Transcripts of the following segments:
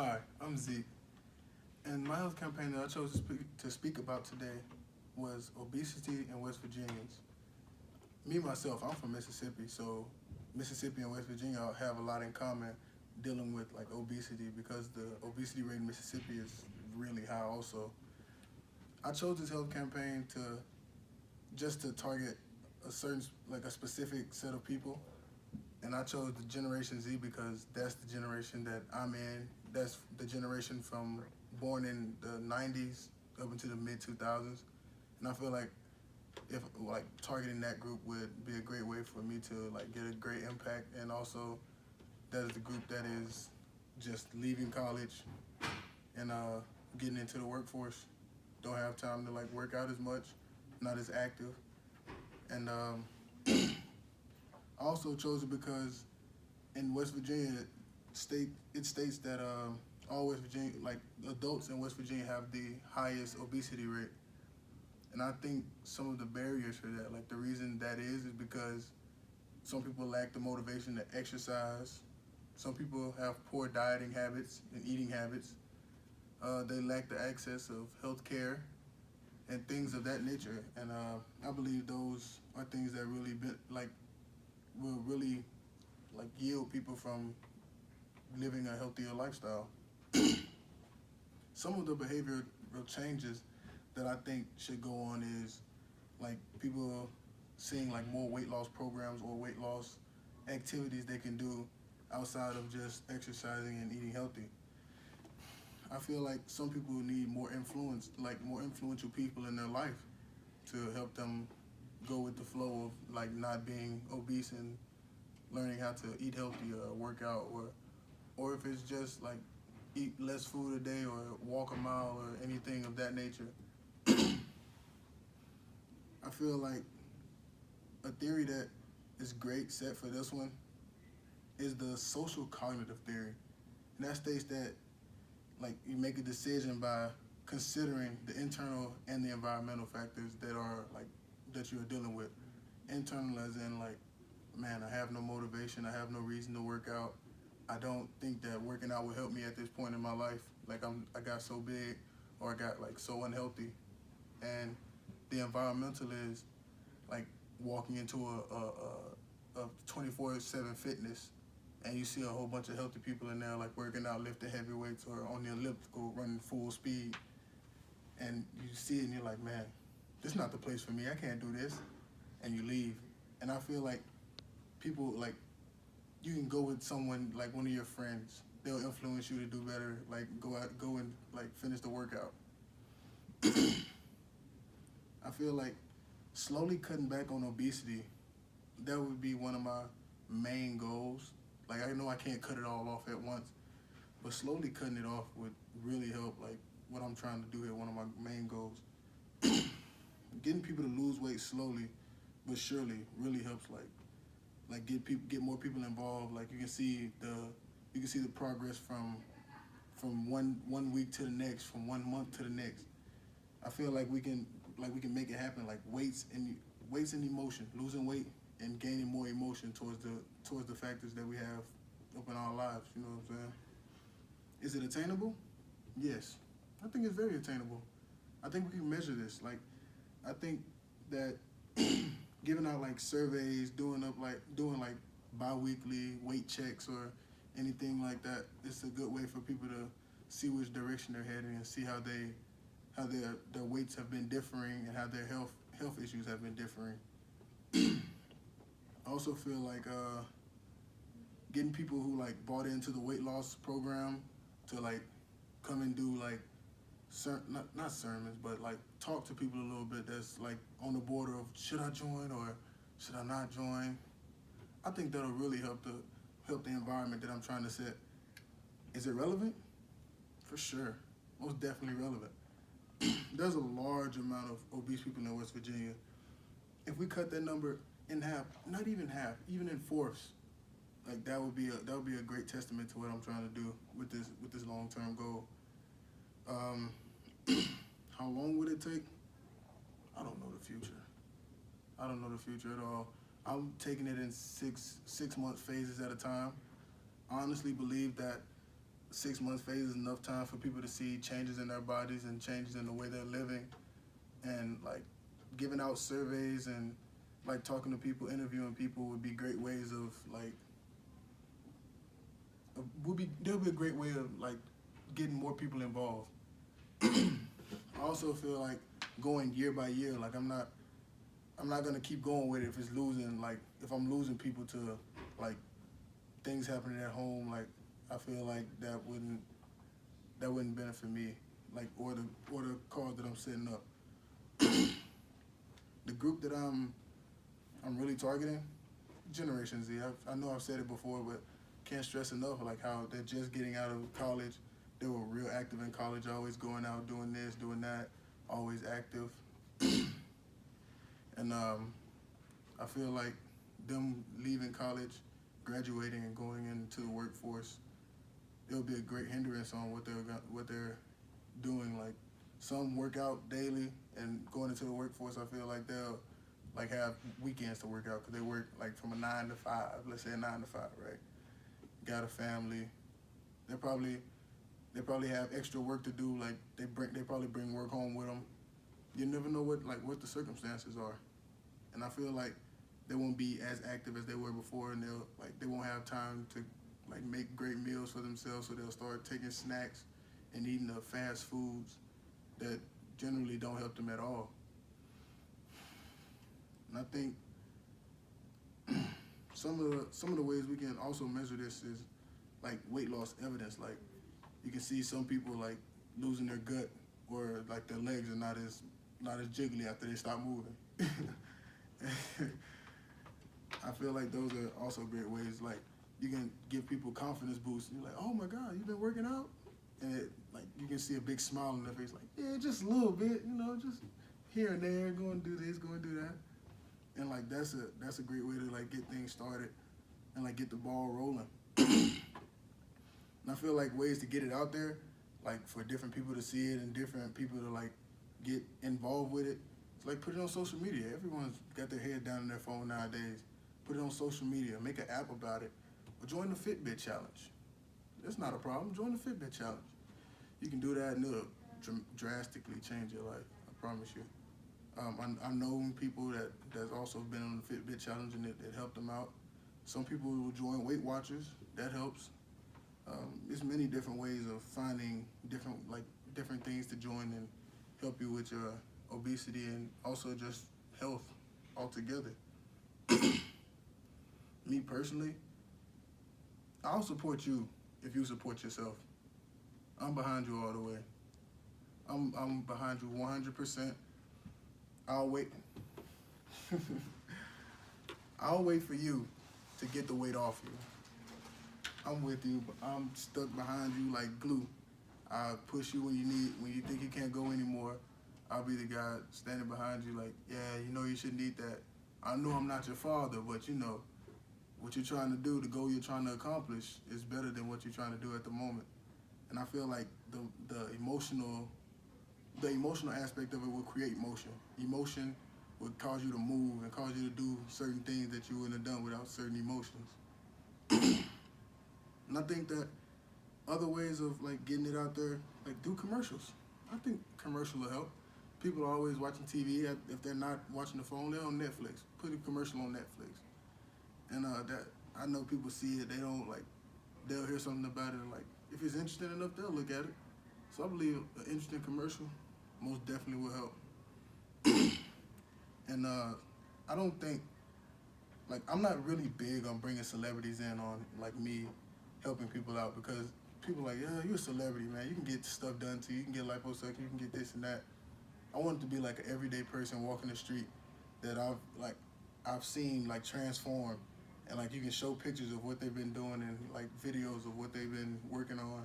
Hi, I'm Zeke, and my health campaign that I chose to speak about today was obesity in West Virginians. Me myself, I'm from Mississippi, so Mississippi and West Virginia have a lot in common dealing with like obesity because the obesity rate in Mississippi is really high. Also, I chose this health campaign to just to target a certain like a specific set of people, and I chose the Generation Z because that's the generation that I'm in. That's the generation from born in the '90s up into the mid 2000s, and I feel like if like targeting that group would be a great way for me to like get a great impact, and also that is the group that is just leaving college and getting into the workforce, don't have time to like work out as much, not as active, and I also chose it because in West Virginia, it states that all West Virginia like adults in West Virginia have the highest obesity rate, and I think some of the barriers for that, like the reason that is because some people lack the motivation to exercise. Some people have poor dieting habits and eating habits. They lack the access of health care and things of that nature. And I believe those are things that really like will really like yield people from living a healthier lifestyle. Some of the behavioral changes that I think should go on is like people seeing like more weight loss programs or weight loss activities they can do outside of just exercising and eating healthy. I feel like some people need more influence, like more influential people in their life to help them go with the flow of like not being obese and learning how to eat healthy or work out, or if it's just like eat less food a day or walk a mile or anything of that nature. I feel like a theory that is great set for this one is the social cognitive theory. And that states that like you make a decision by considering the internal and the environmental factors that are like that you're dealing with. Internal as in like, man, I have no motivation, I have no reason to work out. I don't think that working out will help me at this point in my life. Like I got so big or I got like so unhealthy. And the environmental is like walking into a 24/7 fitness, and you see a whole bunch of healthy people in there like working out, lifting heavy weights or on the elliptical, running full speed, and you see it and you're like, man, this is not the place for me. I can't do this, and you leave. And I feel like people like you can go with someone like one of your friends. They'll influence you to do better. Like go and like finish the workout. I feel like slowly cutting back on obesity, that would be one of my main goals. Like I know I can't cut it all off at once, but slowly cutting it off would really help. Like what I'm trying to do here, one of my main goals. Getting people to lose weight slowly but surely really helps. Like get more people involved. Like you can see the progress from one week to the next, from 1 month to the next. I feel like we can make it happen. Like weights and emotion, losing weight and gaining more emotion towards the factors that we have up in our lives. You know what I'm saying? Is it attainable? Yes, I think it's very attainable. I think we can measure this. Like I think that giving out like surveys, doing like bi-weekly weight checks or anything like that, it's a good way for people to see which direction they're heading and see how their weights have been differing and how their health issues have been differing. I also feel like getting people who like bought into the weight loss program to like come and do like not sermons, but like talk to people a little bit that's like on the border of should I join or should I not join. I think that'll really help the environment that I'm trying to set. Is it relevant? For sure, most definitely relevant. There's a large amount of obese people in West Virginia. If we cut that number in half, not even half, even in fourths, like that would be a great testament to what I'm trying to do with this long term goal. Um, how long would it take? I don't know the future. I don't know the future at all. I'm taking it in 6 month phases at a time. I honestly believe that 6 month phase is enough time for people to see changes in their bodies and changes in the way they're living, and like giving out surveys and like talking to people, interviewing people would be great ways of like there'll be a great way of like getting more people involved. I also feel like going year by year, like I'm not gonna keep going with it if it's losing, like if I'm losing people to like things happening at home, like I feel like that wouldn't benefit me, like or the cause that I'm setting up. The group that I'm really targeting, Generation Z. I know I've said it before, but can't stress enough like how they're just getting out of college. They were real active in college, always going out, doing this, doing that, always active. And I feel like them leaving college, graduating, and going into the workforce, it'll be a great hindrance on what they're doing. Like some work out daily, and going into the workforce, I feel like they'll like have weekends to work out because they work like from a 9 to 5. Let's say a 9 to 5, right? Got a family. They probably have extra work to do. Like they probably bring work home with them. You never know what the circumstances are, and I feel like they won't be as active as they were before, and they won't have time to like make great meals for themselves. So they'll start taking snacks and eating the fast foods that generally don't help them at all. And I think some of the ways we can also measure this is like weight loss evidence. Like you can see some people like losing their gut, or like their legs are not as jiggly after they stop moving. I feel like those are also great ways. Like you can give people confidence boosts. You're like, oh my God, you've been working out, and like you can see a big smile on their face. Like, yeah, just a little bit, just here and there, going to do this, going to do that, and like that's a great way to like get things started and like get the ball rolling. And I feel like ways to get it out there, like for different people to see it and different people to like get involved with it. It's like put it on social media. Everyone's got their head down in their phone nowadays. Put it on social media. Make an app about it. Or join the Fitbit challenge. That's not a problem. Join the Fitbit challenge. You can do that and it'll drastically change your life. I promise you. I know people that's also been on the Fitbit challenge and it helped them out. Some people will join Weight Watchers. That helps. There's many different ways of finding different things to join and help you with your obesity and also just health altogether. Me personally, I'll support you if you support yourself. I'm behind you all the way. I'm behind you 100%. I'll wait. I'll wait for you to get the weight off you. I'm with you, but I'm stuck behind you like glue. I'll push you when you think you can't go anymore. I'll be the guy standing behind you like, yeah, you shouldn't eat that. I know I'm not your father, but what you're trying to do, the goal you're trying to accomplish is better than what you're trying to do at the moment. And I feel like the emotional aspect of it will create motion. Emotion would cause you to move and cause you to do certain things that you wouldn't have done without certain emotions. And I think that other ways of like getting it out there, like do commercials. I think commercial will help. People are always watching TV. If they're not watching the phone, they're on Netflix. Put a commercial on Netflix. And that I know people see it. They don't like. They'll hear something about it. And like if it's interesting enough, they'll look at it. So I believe an interesting commercial most definitely will help. And I don't think like I'm not really big on bringing celebrities in on like me helping people out because people are like, yeah, you're a celebrity, man. You can get stuff done to you. You can get liposuction. You can get this and that. I want it to be like an everyday person walking the street that I've seen like transform, and like you can show pictures of what they've been doing and like videos of what they've been working on.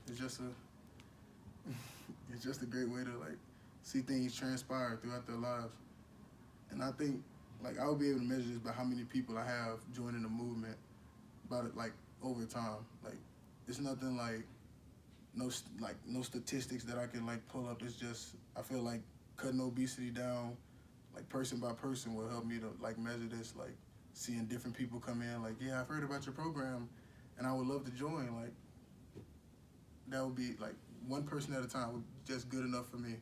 It's just a great way to like see things transpire throughout their lives. And I think like I'll be able to measure this by how many people I have joining the movement, about it like over time. Like it's nothing like no statistics that I can like pull up. It's just I feel like cutting obesity down like person by person will help me to like measure this, like seeing different people come in like, yeah, I've heard about your program and I would love to join. Like that would be like one person at a time would just good enough for me.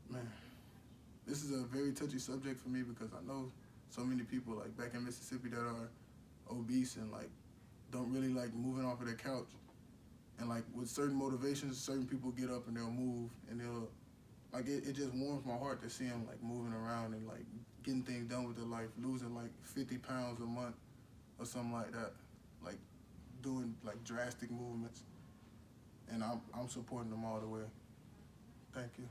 Man, this is a very touchy subject for me because I know so many people like back in Mississippi that are obese and like don't really like moving off of their couch. And like with certain motivations, certain people get up and they'll move and they'll like it just warms my heart to see them like moving around and like getting things done with their life, losing like 50 pounds a month or something like that, like doing like drastic movements. And I'm supporting them all the way. Thank you.